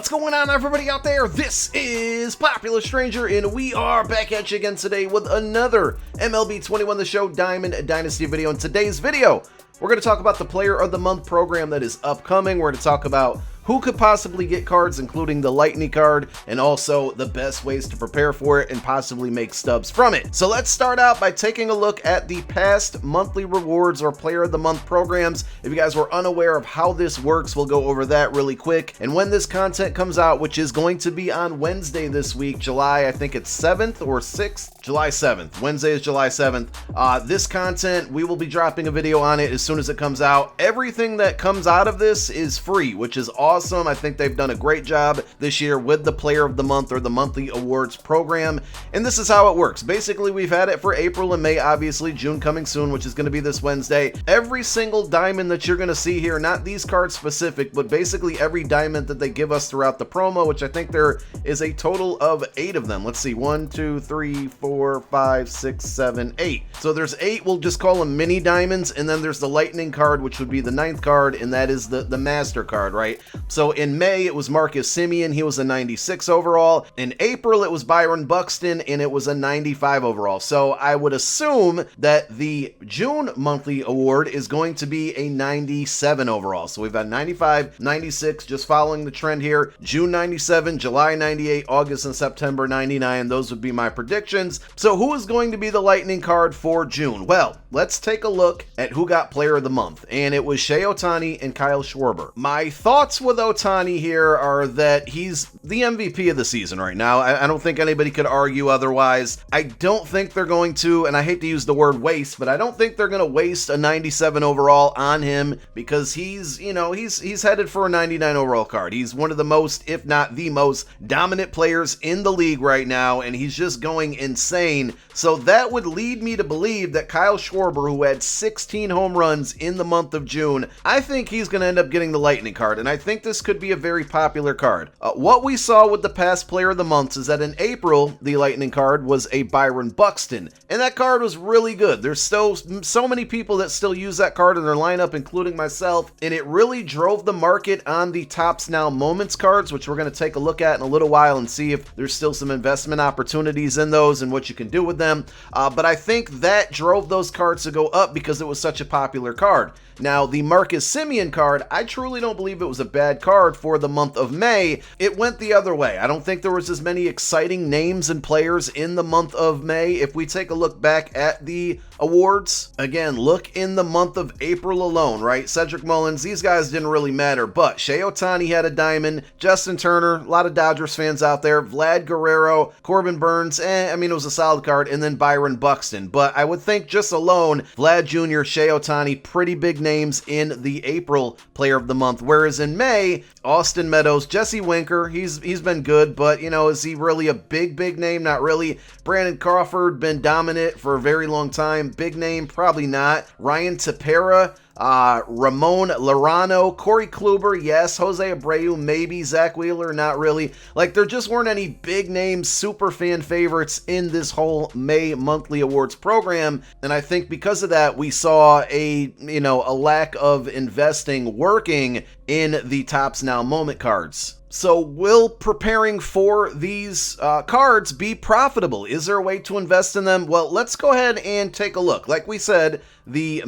What's going on, everybody out there? This is Popular Stranger, and we are back at you again today with another MLB 21 The Show Diamond Dynasty video. In today's video, we're going to talk about the Player of the Month program that is upcoming. We're going to talk about who could possibly get cards, including the Lightning card, and also the best ways to prepare for it and possibly make stubs from it. So let's start out by taking a look at the past monthly rewards or Player of the Month programs. If you guys were unaware of how this works, we'll go over that really quick. And when this content comes out, which is going to be on Wednesday this week, July, I think it's 7th or 6th? July 7th. Wednesday is July 7th. This content, we will be dropping a video on it as soon as it comes out. Everything that comes out of this is free, which is awesome. I think they've done a great job this year with the Player of the Month or the monthly awards program. And this is how it works. Basically, we've had it for April and May, obviously, June coming soon, which is going to be this Wednesday. Every single diamond that you're going to see here, not these cards specific, but basically every diamond that they give us throughout the promo, which I think there is a total of 8 of them. Let's see, 1, 2, 3, 4, 5, 6, 7, 8. So there's 8, we'll just call them mini diamonds, and then there's the Lightning card, which would be the 9th card, and that is the Master card, right? So in May, it was Marcus Semien. He was a 96 overall. In April, it was Byron Buxton, and it was a 95 overall. So I would assume that the June monthly award is going to be a 97 overall. So we've got 95, 96, just following the trend here. June 97, July 98, August and September 99. Those would be my predictions. So who is going to be the Lightning card for June? Well, let's take a look at who got Player of the Month. And it was Shohei Ohtani and Kyle Schwarber. My thoughts with Ohtani here are that he's the MVP of the season right now. I don't think anybody could argue otherwise. I don't think they're going to, and I hate to use the word waste, but I don't think they're going to waste a 97 overall on him because he's headed for a 99 overall card. He's one of the most, if not the most, dominant players in the league right now, and he's just going insane. So that would lead me to believe that Kyle Schwarber, who had 16 home runs in the month of June, I think he's going to end up getting the Lightning card, and I think this could be a very popular card. What we saw with the past Player of the Months is that in April, the Lightning card was a Byron Buxton, and that card was really good. There's still so many people that still use that card in their lineup, including myself, and it really drove the market on the Tops Now Moments cards, which we're going to take a look at in a little while and see if there's still some investment opportunities in those and what you can do with them. But I think that drove those cards to go up because it was such a popular card. Now, the Marcus Semien card, I truly don't believe it was a bad card for the month of May. It went the other way. I don't think there was as many exciting names and players in the month of May. If we take a look back at the awards, again, look in the month of April alone, right? Cedric Mullins, these guys didn't really matter, but Shohei Ohtani had a diamond, Justin Turner, a lot of Dodgers fans out there, Vlad Guerrero, Corbin Burns, it was a solid card, and then Byron Buxton. But I would think just alone, Vlad Jr., Shohei Ohtani, pretty big names in the April Player of the Month, whereas in May, Austin Meadows, Jesse Winker, he's been good, but is he really a big name? Not really. Brandon Crawford, been dominant for a very long time. Big name? Probably not. Ryan Tepera, Ramon Lorano, Corey Kluber, yes. Jose Abreu, maybe. Zach Wheeler, not really. Like, there just weren't any big names, super fan favorites in this whole May monthly awards program. And I think because of that, we saw a lack of investing working in the Tops Now Moment cards. So will preparing for these cards be profitable? Is there a way to invest in them? Well, let's go ahead and take a look. Like we said, the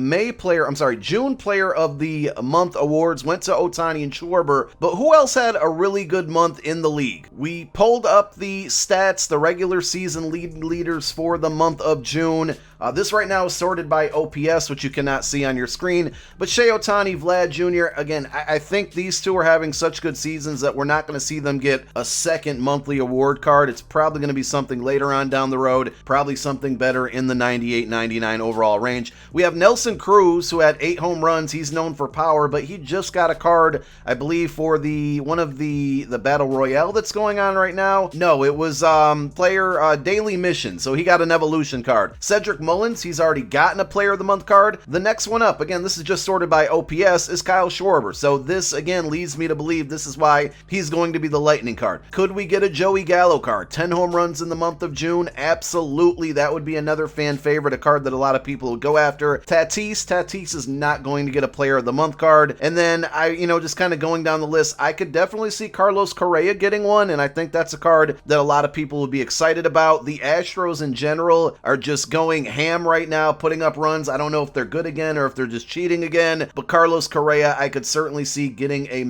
June Player of the Month awards went to Ohtani and Schwarber, but who else had a really good month in the league? We pulled up the stats, the regular season leaders for the month of June. This right now is sorted by OPS, which you cannot see on your screen, but Shohei Ohtani, Vlad Jr., again, I think these two are having such good seasons that we're not going to see them get a second monthly award card. It's probably going to be something later on down the road, probably something better in the 98, 99 overall range. We have Nelson Cruz, who had 8 home runs. He's known for power, but he just got a card, I believe, for one of the Battle Royale that's going on right now. No, it was player Daily Mission, so he got an Evolution card. Cedric Mullins, he's already gotten a Player of the Month card. The next one up, again, this is just sorted by OPS, is Kyle Schwarber. So this, again, leads me to believe this is why he's going to be the Lightning card. Could we get a Joey Gallo card? 10 home runs in the month of June? Absolutely. That would be another fan favorite, a card that a lot of people would go after. Tatis is not not going to get a player of the month card. And then just kind of going down the list, I could definitely see Carlos Correa getting one, and I think that's a card that a lot of people would be excited about. The Astros in general are just going ham right now, putting up runs. I don't know if they're good again or if they're just cheating again, but Carlos Correa, I could certainly see getting a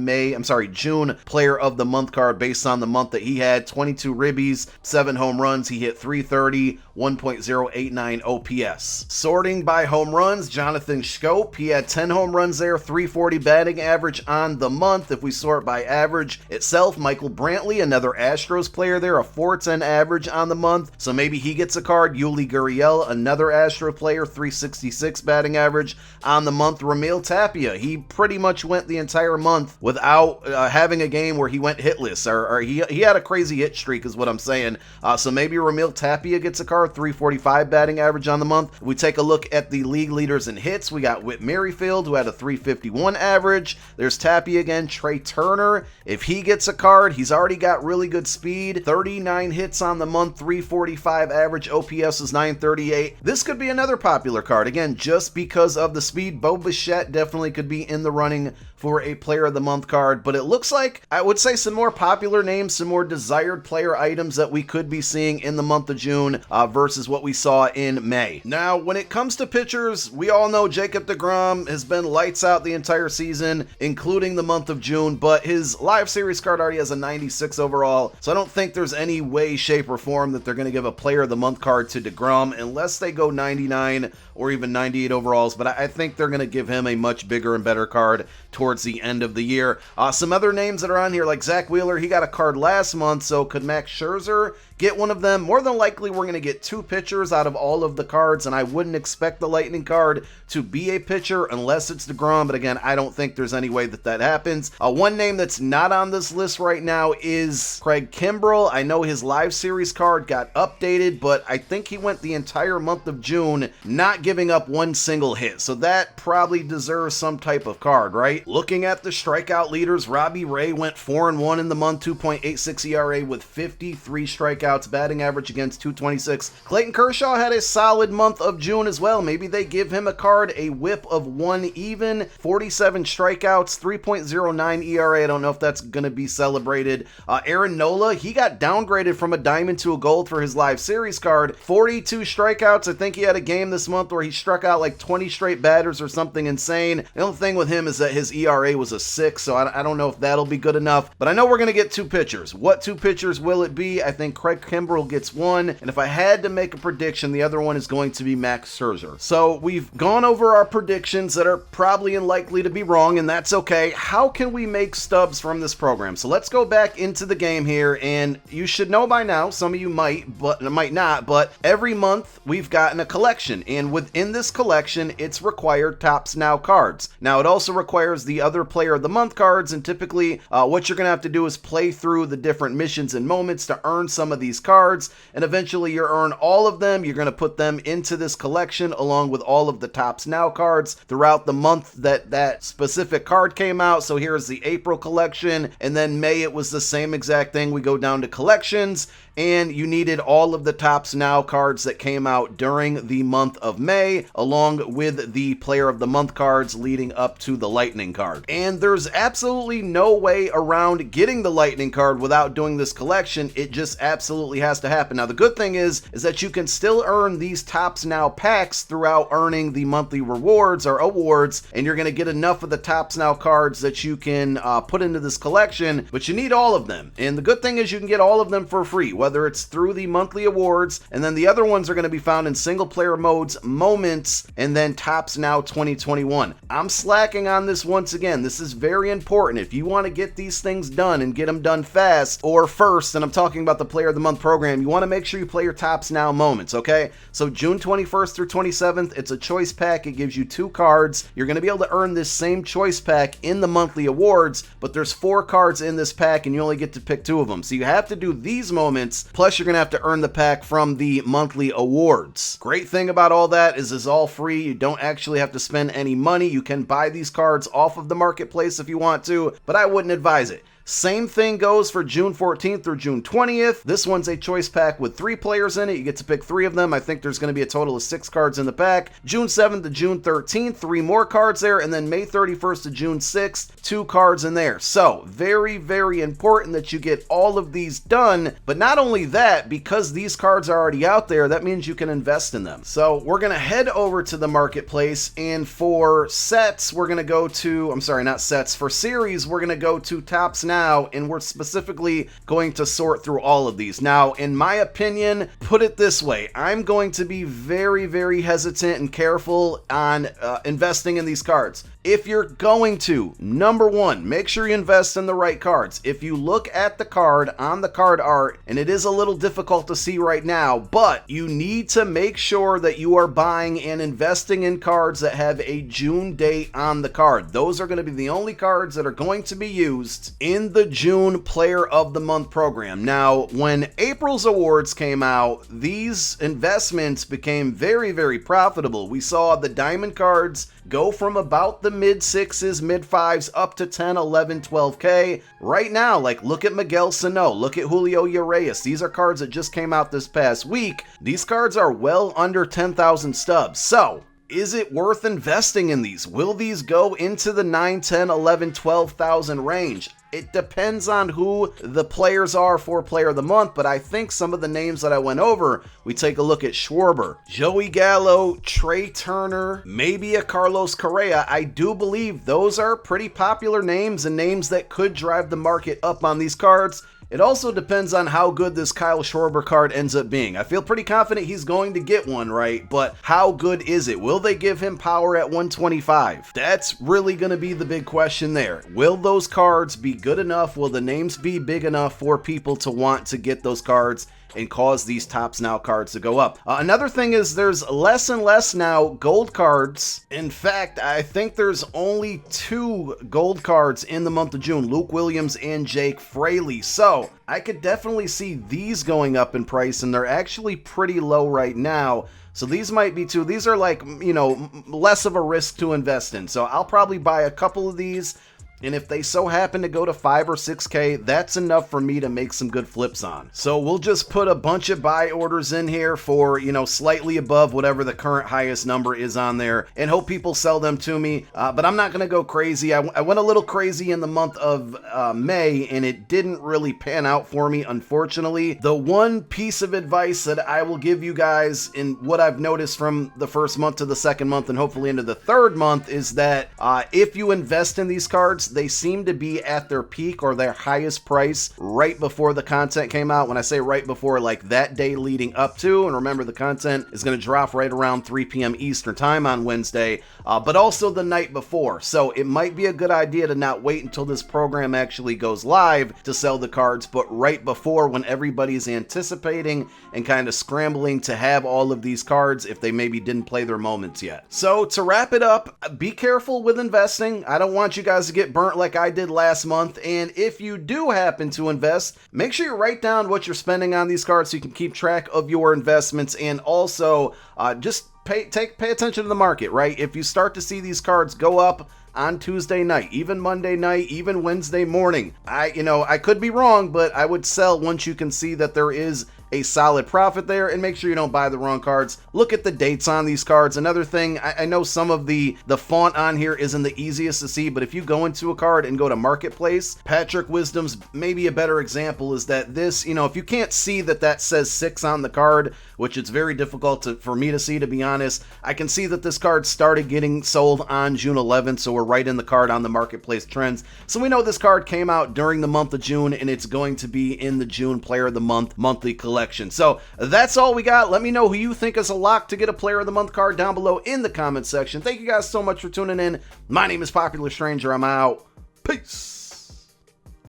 June player of the month card based on the month that he had. 22 ribbies, 7 home runs. He hit 330, 1.089 OPS. Sorting by home runs, Jonathan Schoop, he had 10 home runs there, 340 batting average on the month. If we sort by average itself, Michael Brantley, another Astros player there, a 410 average on the month, so maybe he gets a card. Yuli Gurriel, another Astro player, 366 batting average on the month. Ramil Tapia, he pretty much went the entire month without having a game where he went hitless, or he had a crazy hit streak is what I'm saying. So maybe Ramil Tapia gets a card, 345 batting average on the month. If we take a look at the league leaders in hits, we got Whit Merrifield, who had a 351 average. There's Tapia again. Trey Turner, if he gets a card, he's already got really good speed, 39 hits on the month, 345 average, OPS is 938. This could be another popular card, again, just because of the speed. Bo Bichette definitely could be in the running for a player of the month card, but it looks like, I would say, some more popular names, some more desired player items that we could be seeing in the month of June versus what we saw in May. Now, when it comes to pitchers, we all know Jacob deGrom has been lights out the entire season, including the month of June, but his live series card already has a 96 overall, so I don't think there's any way, shape, or form that they're going to give a player of the month card to deGrom unless they go 99 or even 98 overalls, but I think they're going to give him a much bigger and better card towards the end of the year. Some other names that are on here, like Zach Wheeler, he got a card last month, so could Max Scherzer get one of them? More than likely, we're going to get 2 pitchers out of all of the cards, and I wouldn't expect the Lightning card to be a pitcher unless it's deGrom, but again, I don't think there's any way that that happens. One name that's not on this list right now is Craig Kimbrell. I know his live series card got updated, but I think he went the entire month of June not giving up one single hit, so that probably deserves some type of card, right? Looking at the strikeout leaders, Robbie Ray went 4-1 in the month, 2.86 ERA with 53 strikeouts, batting average against 226. Clayton Kershaw had a solid month of June as well. Maybe they give him a card, a whip of 1 even, 47 strikeouts, 3.09 ERA. I don't know if that's going to be celebrated. Aaron Nola, he got downgraded from a diamond to a gold for his live series card, 42 strikeouts. I think he had a game this month where he struck out like 20 straight batters or something insane. The only thing with him is that his ERA was a 6, so I don't know if that'll be good enough, but I know we're going to get 2 pitchers. What 2 pitchers will it be? I think Craig Kimbrell gets one, and if I had to make a prediction, the other one is going to be Max Scherzer. So we've gone over our predictions that are probably unlikely to be wrong, and that's okay. How can we make stubs from this program? So let's go back into the game here, and you should know by now, some of you might, but might not, but every month we've gotten a collection, and within this collection, it's required Topps Now cards. Now, it also requires the other player of the month cards, and typically what you're going to have to do is play through the different missions and moments to earn some of these cards, and eventually you earn all of them. You're going to put them into this collection along with all of the Topps Now cards throughout the month that that specific card came out. So here's the April collection, and then May it was the same exact thing. We go down to collections, and you needed all of the Topps Now cards that came out during the month of May, along with the player of the month cards leading up to the Lightning card. And there's absolutely no way around getting the Lightning card without doing this collection. It just absolutely has to happen. Now, the good thing is that you can still earn these Topps Now packs throughout earning the monthly rewards or awards, and you're going to get enough of the Topps Now cards that you can put into this collection, but you need all of them. And the good thing is you can get all of them for free, whether it's through the monthly awards, and then the other ones are going to be found in single player modes, moments, and then Topps Now 2021. I'm slacking on this once again. This is very important. If you want to get these things done and get them done fast or first, and I'm talking about the player of the month program, you want to make sure you play your Topps Now moments, okay? So June 21st through 27th, it's a choice pack. It gives you 2 cards. You're going to be able to earn this same choice pack in the monthly awards, but there's 4 cards in this pack and you only get to pick 2 of them. So you have to do these moments, plus you're going to have to earn the pack from the monthly awards. Great thing about all that is it's all free. You don't actually have to spend any money. You can buy these cards off of the marketplace if you want to, but I wouldn't advise it. Same thing goes for June 14th through June 20th. This one's a choice pack with 3 players in it. You get to pick 3 of them. I think there's going to be a total of 6 cards in the pack. June 7th to June 13th, 3 more cards there. And then May 31st to June 6th, 2 cards in there. So very, very important that you get all of these done. But not only that, because these cards are already out there, that means you can invest in them. So we're going to head over to the marketplace, and for sets, we're going to go to, I'm sorry, not sets, for series, we're going to go to Topps Now, and we're specifically going to sort through all of these. Now, in my opinion, put it this way, I'm going to be very, very hesitant and careful on investing in these cards. If you're going to, number one, make sure you invest in the right cards. If you look at the card on the card art, and it is a little difficult to see right now, but you need to make sure that you are buying and investing in cards that have a June date on the card. Those are going to be the only cards that are going to be used in the June Player of the Month program. Now, when April's awards came out, these investments became very, very profitable. We saw the diamond cards go from about the mid 6s, mid 5s up to 10, 11, 12K. Right now, like, look at Miguel Sano, look at Julio Urias. These are cards that just came out this past week. These cards are well under 10,000 stubs. So, is it worth investing in these? Will these go into the 9, 10, 11, 12,000 range? It depends on who the players are for Player of the Month, but I think some of the names that I went over, we take a look at Schwarber, Joey Gallo, Trey Turner, maybe a Carlos Correa. I do believe those are pretty popular names and names that could drive the market up on these cards. It also depends on how good this Kyle Schwarber card ends up being. I feel pretty confident he's going to get one, right? But how good is it? Will they give him power at 125? That's really going to be the big question there. Will those cards be good enough? Will the names be big enough for people to want to get those cards and cause these Topps Now cards to go up? Another thing is there's less and less now gold cards. In fact, I think there's only 2 gold cards in the month of June, Luke Williams and Jake Fraley. So I could definitely see these going up in price, and they're actually pretty low right now. So these might be too, these are like, you know, less of a risk to invest in. So I'll probably buy a couple of these. And if they so happen to go to 5 or 6K, that's enough for me to make some good flips on. So we'll just put a bunch of buy orders in here for, you know, slightly above whatever the current highest number is on there, and hope people sell them to me. But I'm not going to go crazy. I went a little crazy in the month of May, and it didn't really pan out for me, unfortunately. The one piece of advice that I will give you guys in what I've noticed from the first month to the second month and hopefully into the third month is that if you invest in these cards, they seem to be at their peak or their highest price right before the content came out. When I say right before, like that day leading up to, and remember the content is going to drop right around 3 p.m. Eastern time on Wednesday, but also the night before. So it might be a good idea to not wait until this program actually goes live to sell the cards, but right before, when everybody's anticipating and kind of scrambling to have all of these cards if they maybe didn't play their moments yet. So to wrap it up, be careful with investing. I don't want you guys to get burnt like I did last month, and if you do happen to invest, make sure you write down what you're spending on these cards so you can keep track of your investments, and also just pay attention to the market, right? If you start to see these cards go up on Tuesday night, even Monday night, even Wednesday morning, I could be wrong, but I would sell once you can see that there is a solid profit there, and make sure you don't buy the wrong cards. Look at the dates on these cards. Another thing, I know some of the font on here isn't the easiest to see, but if you go into a card and go to Marketplace, Patrick Wisdom's maybe a better example is that this, if you can't see that says 6 on the card, which it's very difficult for me to see, to be honest, I can see that this card started getting sold on June 11th, so we're right in the card on the Marketplace trends. So we know this card came out during the month of June, and it's going to be in the June Player of the Month monthly collection. So that's all we got. Let me know who you think is a lock to get a Player of the Month card down below in the comment section. Thank you guys so much for tuning in. My name is Popular Stranger. I'm out. Peace.